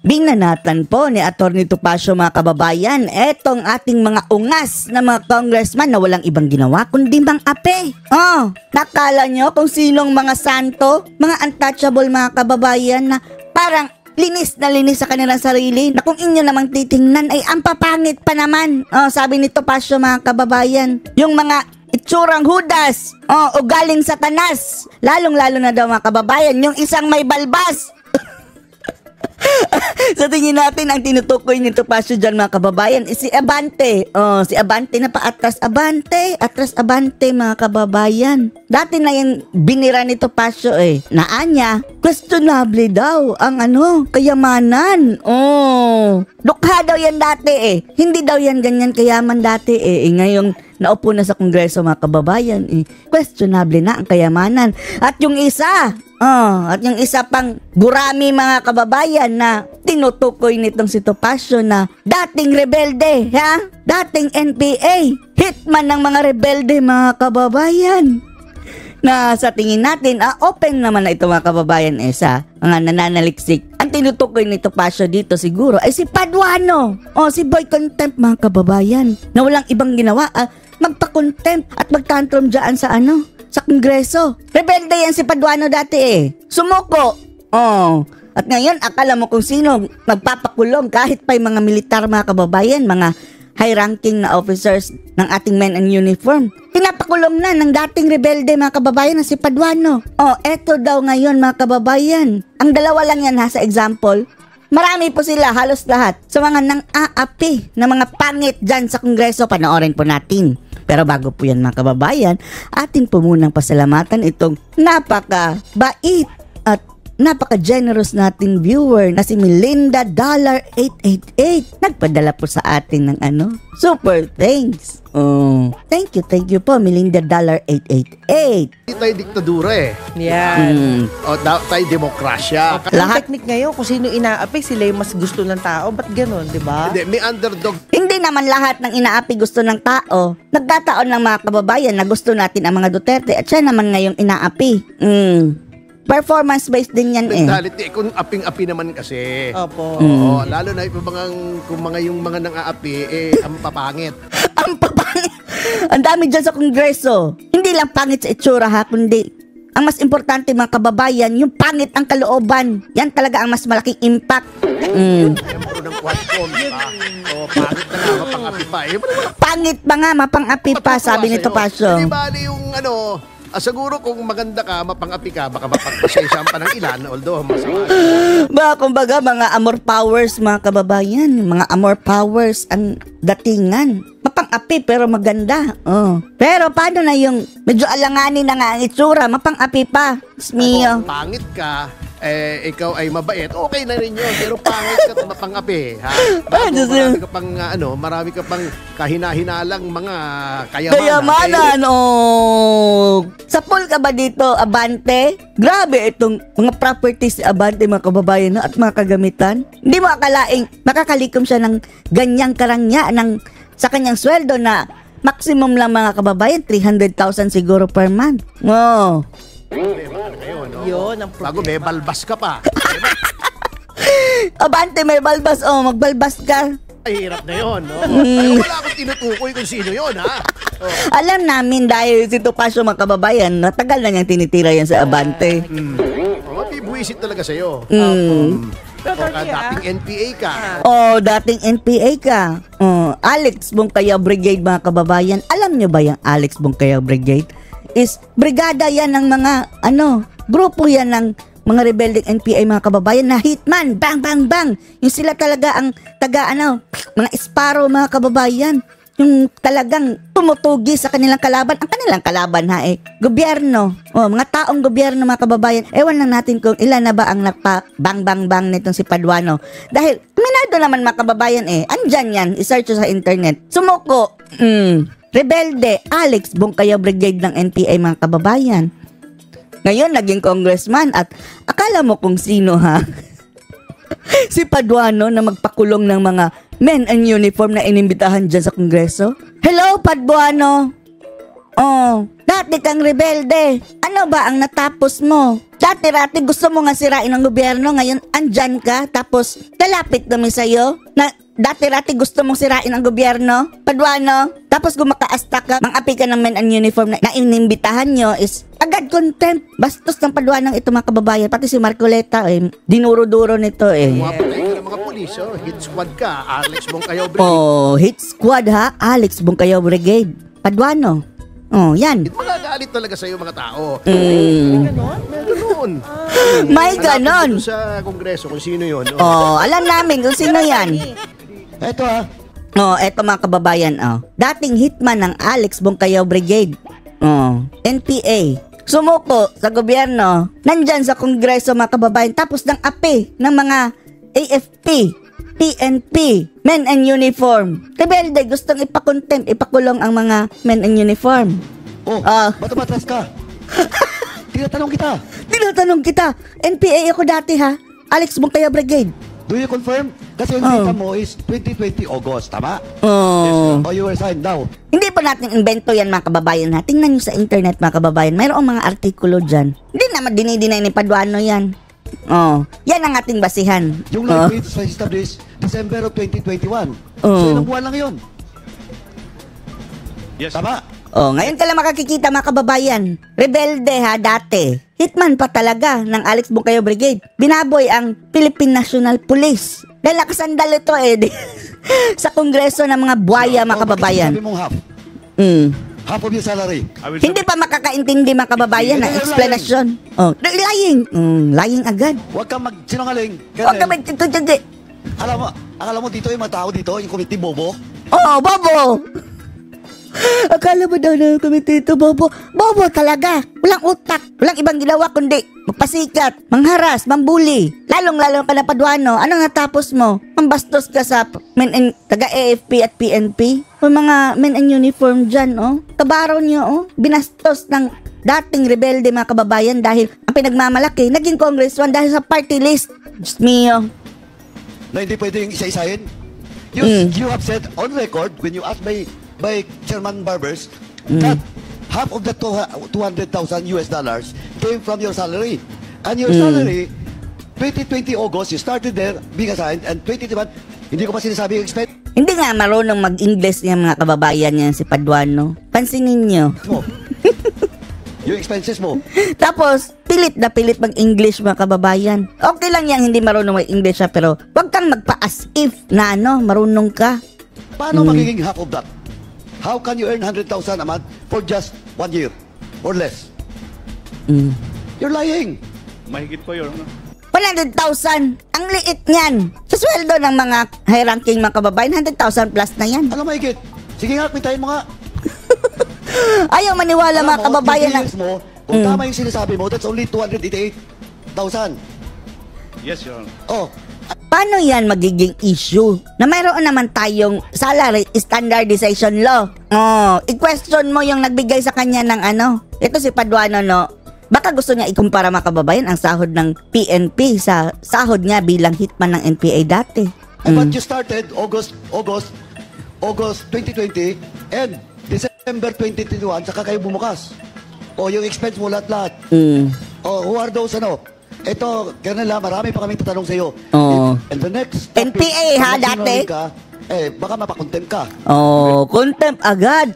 binanatan po ni Atty. Topacio mga kababayan etong ating mga ungas na mga congressman na walang ibang ginawa kundi mang-api. Nakala nyo kung sinong mga santo, mga untouchable mga kababayan na parang linis na linis sa kanilang sarili na kung inyo namang titingnan ay ang papangit pa naman. Sabi ni Topacio mga kababayan, yung mga itsurang Judas, o galing Satanas, lalong-lalo na daw mga kababayan, yung isang may balbas. Sa tingin natin, ang tinutukoy ni Topacio dyan mga kababayan is si Abante. Si Abante na atras Abante mga kababayan. Dati na yung binira ni Topacio Naanya, questionable daw ang kayamanan. Dukha daw yan dati Hindi daw yan ganyan kayaman dati Ngayon, naupo na sa Kongreso mga kababayan questionable na ang kayamanan. At yung isa pang gurami mga kababayan na tinutukoy nitong si Topacio na dating rebelde, dating NPA, hitman ng mga rebelde mga kababayan. Na sa tingin natin, open naman na ito mga kababayan sa mga nananaliksik. Ang tinutukoy ni Topacio dito siguro ay si Paduano. Si Boy Contempt mga kababayan. Na walang ibang ginawa, magpa-contempt at mag-tantrum dyan sa Kongreso. Rebelde yan si Paduano dati Sumuko. At ngayon, akala mo kung sino magpapakulong kahit pa yung mga militar mga kababayan, mga high-ranking na officers ng ating men in uniform. Pinapakulong na ng dating rebelde mga kababayan na si Paduano. Eto daw ngayon mga kababayan. Ang dalawa lang yan sa example. Marami po sila, halos lahat. Sa mga nang-aapi na mga pangit dyan sa Kongreso, panoorin po natin. Pero bago po yan mga kababayan, atin po munang pasalamatan itong napaka-bait at napaka-generous nating viewer na si Melinda $888. Nagpadala po sa atin ng super thanks. Thank you po Melinda $888. Hindi tayo diktadura Yan. Tayo demokrasya. Lahat technique ngayon kung sino inaapi, sila yung mas gusto ng tao. Ba't ganun, di ba? Hindi, may underdog. Hindi naman lahat ng inaapi gusto ng tao. Nagkataon ng mga kababayan na gusto natin ang mga Duterte at siya naman ngayong inaapi. Performance-based din yan Mentality, kung aping-api naman kasi. Opo. Lalo na kung yung mga nang-aapi, ang papangit. Ang papangit. Ang dami dyan sa Kongreso. Hindi lang pangit sa itsura kundi ang mas importante mga kababayan, yung pangit ang kalooban. Yan talaga ang mas malaking impact. Siyempre ng Quadcom, pangit na nga, mapang-api pa. Pangit pa nga, mapang-api pa, sabi ni Topacio. Hindi bali yung siguro kung maganda ka, mapang-api ka, baka mapagpasensyahan pa ng ilan, although masama. Kumbaga, mga amor powers, mga kababayan. Mga amor powers ang datingan. Mapang-api pero maganda. Pero paano na yung medyo alanganin na nga ang itsura, mapang-api pa. Smio. Pangit ka, ikaw ay mabait, okay na rin yun. Pero pangit ka at mapang-api. Marami ka pang kahina-hinalang mga kayamanan. Sa pool ka ba dito, Abante? Grabe itong mga properties ni Abante mga kababayan at mga kagamitan. Hindi mo akalaing makakalikom siya ng ganyang karangya sa kanyang sweldo na maximum lang mga kababayan, 300,000 siguro per month. Yun ang problema. Bago may balbas ka pa. Abante, may balbas. Magbalbas ka. Ay, hirap na yun, wala akong tinutukoy kung sino yun, Alam namin dahil si Topacio mga kababayan, natagal na niyang tinitira yan sa Abante. Bibuisit talaga sa'yo. Dating NPA ka. Dating NPA ka. Alex Bongkayaw Brigade mga kababayan. Alam niyo ba yung Alex Bongkayaw Brigade? Is brigada yan ng mga grupo yan ng mga rebelding NPA mga kababayan na hitman, bang bang bang. Yung sila talaga ang mga Sparrow mga kababayan. Yung talagang tumutugi sa kanilang kalaban. Ang kanilang kalaban gobyerno. Mga taong gobyerno mga kababayan. Ewan lang natin kung ilan na ba ang bang bang bang nitong si Paduano. Dahil minado naman mga kababayan andyan yan, isearch sa internet. Sumuko. Rebelde, Alex Bongkayaw Brigade ng NPA mga kababayan. Ngayon, naging congressman at akala mo kung sino si Paduano na magpakulong ng mga men in uniform na inimbitahan dyan sa Kongreso? Hello, Paduano! Dati kang rebelde. Ano Ano ba ang natapos mo? Dati-rati gusto mo nga sirain ang gobyerno, ngayon andyan ka, tapos lalapit kami sa'yo. Dati-rati gusto mong sirain ang gobyerno, Paduano, tapos gumakaasta ka, mang-api ka ng men and uniform na inimbitahan nyo is agad contempt. Bastos ng Paduanong ito mga kababayan, pati si Marcoleta dinuro-duro nito Wapalay ka ng mga pulis, hit squad ka, Alex Bongkayaw Brigade. Oh, hit squad ha, Alex Bongkayaw Brigade. Paduano. Oh, yan. Magagalit talaga sa'yo mga tao. Ganon? May ganon. May ganon. Hanapin mo sa kongreso kung sino yun. Oh, alam namin kung sino yan. Eto Oh, eto mga kababayan, dating hitman ng Alex Bongkayaw Brigade. Oh, NPA. Sumuko sa gobyerno, nandyan sa kongreso mga kababayan, tapos ng api ng mga AFP, PNP, men in uniform. Rebelde, gustong ipakontempt, ipakulong ang mga men in uniform. Oh, ba't umatras ka? Tinatanong kita. NPA ako dati ha, Alex Bongkayaw Brigade. Do you confirm? Kasi yung data mo is 2020 August, tama? Oh. Oh, you were signed now. Hindi pa natin invento yan mga kababayan ha. Tingnan nyo sa internet mga kababayan. Mayroong mga artikulo dyan. Hindi naman dinidinay ni Paduano yan. Oh, yan ang ating basihan. Yung live feeds was established December of 2021. So, ilang buwan lang yun. Yes. Tama? Oh, ngayon ka lang makakikita mga kababayan. Rebelde ha, dati. Hitman pa talaga ng Alex Bongkayaw Brigade. Binaboy ang Philippine National Police. Dahil nakasandal ito sa kongreso ng mga buhaya mga kababayan. Sabi mong half. Half of your salary. Hindi pa makakaintindi mga kababayan ng explanation. Oh, lying. Lying agad. Huwag kang magsinungaling. Huwag ka magtitudyan. Akala mo dito yung mga tao dito, yung committee bobo? Oh, bobo! Akala mo daw na committee ito, bobo. Bobo talaga. Walang utak. Walang ibang ginawa kundi magpasikat, mangharas, mambuli. Lalong-lalong ka na Paduano. Ano natapos mo? Mambastos ka sa taga-AFP at PNP. O mga men in uniform dyan, Kabaro nyo, Binastos ng dating rebelde mga kababayan dahil ang pinagmamalaki, naging congressman dahil sa party list. Diyos mio. Na hindi pwedeng isa-isahin? You have said on record when you asked by Chairman Barbers that half of the $200,000 came from your salary. And your salary, 2020 August, you started there, being assigned, and 2021, hindi ko pa sinasabi yung expense Hindi nga marunong mag-English niya mga kababayan niya si Paduano. Pansinin niyo. mo. Yung expenses mo. Tapos, pilit na pilit mag-English mga kababayan. Okay lang yan, hindi marunong mag-English siya, pero wag kang magpa-as if na marunong ka. Paano magiging half of that? How can you earn 100,000 a month for just 1 year or less? You're lying. Mahigit po yun. 100,000. Ang liit niyan. Sa sweldo ng mga high-ranking mga kababayan, 100,000 plus na yan. Ano mahigit? Sige nga, pintayin mo nga. Ayaw maniwala mga kababayan na... mo, kung tama yung sinasabi mo, that's only 288,000. Yes, Your Honor. Oh, Paano yan magiging issue? Na mayroon naman tayong salary standardization law. I-question mo yung nagbigay sa kanya ng Ito si Paduano, Baka gusto niya ikumpara mga kababayan ang sahod ng PNP sa sahod niya bilang hitman ng NPA dati. but you started August 2020 and December 2021, saka kayo bumukas. Yung expense mo lahat-lahat. Who are those Ito, Colonel, marami pa kaming tatanong sa'yo. And the next topic, NPA ha, dati? Baka mapakontempt ka. Contempt agad.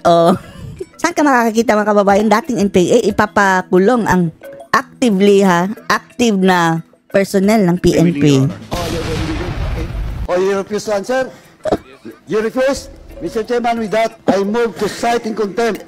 Saan ka makakakita mga kababayan? Dating NPA, ipapakulong ang active na personnel ng PNP. You refuse to answer? You refuse? Mr. Chairman, with that, I move to cite in contempt.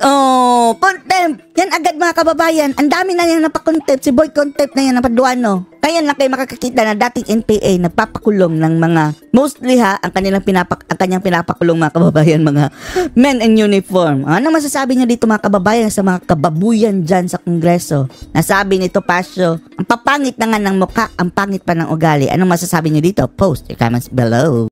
Contempt! Yan agad mga kababayan. Ang dami na yan napakontempt. Si Boy Contempt na yan, Paduano. Kaya lang kayo makakakita na dating NPA nagpapakulong ng mga, mostly ang kanyang pinapakulong mga kababayan, mga men in uniform. Ano masasabi niyo dito mga kababayan sa mga kababuyan dyan sa Kongreso? Nasabi nito, Pasio, ang papangit na nga ng mukha, ang pangit pa ng ugali. Anong masasabi niyo dito? Post your comments below.